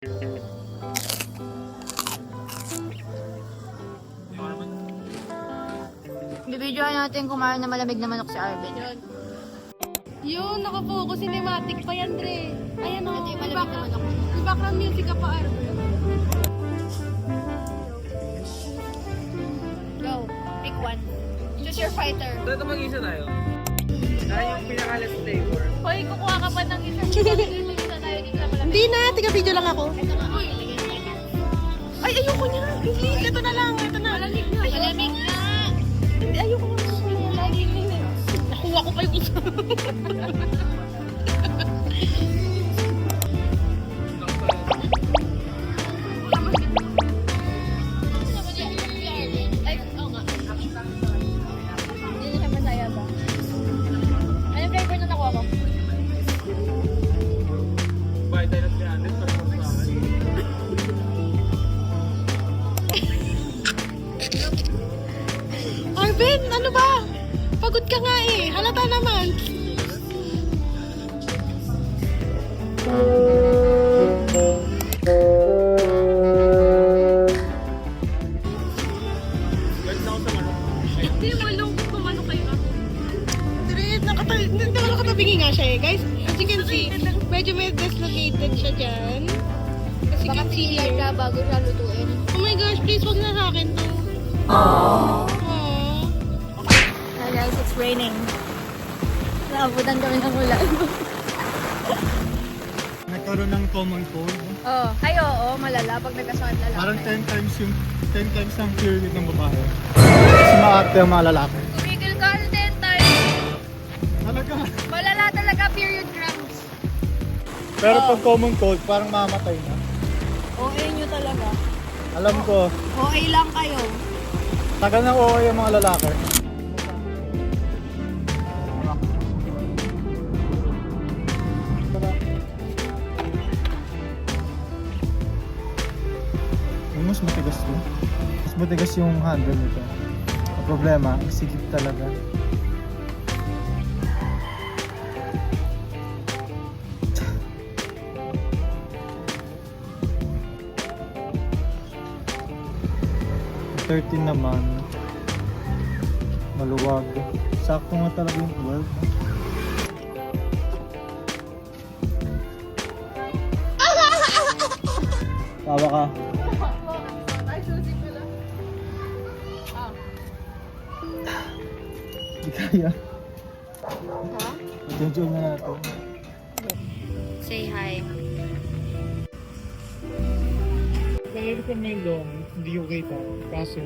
Bibidyohan natin kumain na malamig na manok si Arvin. Yun, nakapokus. Cinematic pa yan, Dre. Ayan o. Ito yung malamig na manok. May background music ka pa, Arvin. Go. Pick one. Choose your fighter. Ito mag-isa tayo. Dahil yung pinakalas flavor. Hoy, kukuha ka pa ng isang isa tayo dito na malamig. Hindi na, tiga-video lang ako. Ito nga. Uy, lagyan natin. Ay, ayoko niya. Hindi, ito na lang. Ito na. Malamig na. Malamig na. Hindi, ayoko na. Lagi na. Nakuha ko pa yung isa. Ay, oo nga. Hindi na siya masaya ba? Anong flavor na nakuha ko? Bayad tayo ng 300 para sa akin. Arvin, ano ba? Pagod ka nga eh. Halata naman. Bayad na ako sa manok. Hindi, malungkot kung ano kayo ako. Hindi naman nakatabingi nga siya eh. Guys, as you can see, medyo may dislocated siya dyan. As you Baka can see siligar here. ka bago siya lutuin. Oh my gosh, please wag na sa akin to. Aww. Hi guys, it's raining. Naabutan kami ng ulan. Nagkaroon ng common cold. Oh, ay oo, malala pag nagkasakit lalaki. Parang 10 times ang period ng babae. Kasi maarte ang mga lalaki. Tumigil ka, 10 times. Talaga. Malala talaga period cramps. Pero pag common cold, parang mamatay na. OA nyo talaga. Alam ko, OA lang kayo. tagal ng okay ang mga lalaki. Mas matigas to. Mas matigas yung handle nito. Ang problema, sikip talaga. Ang 13 naman, maluwag. Sakto nga talaga yung 12. Tawa ka. Hindi kaya. Ha? Enjoy na natin. Say hi. Meron ka may long, hindi ko kita. Kaso,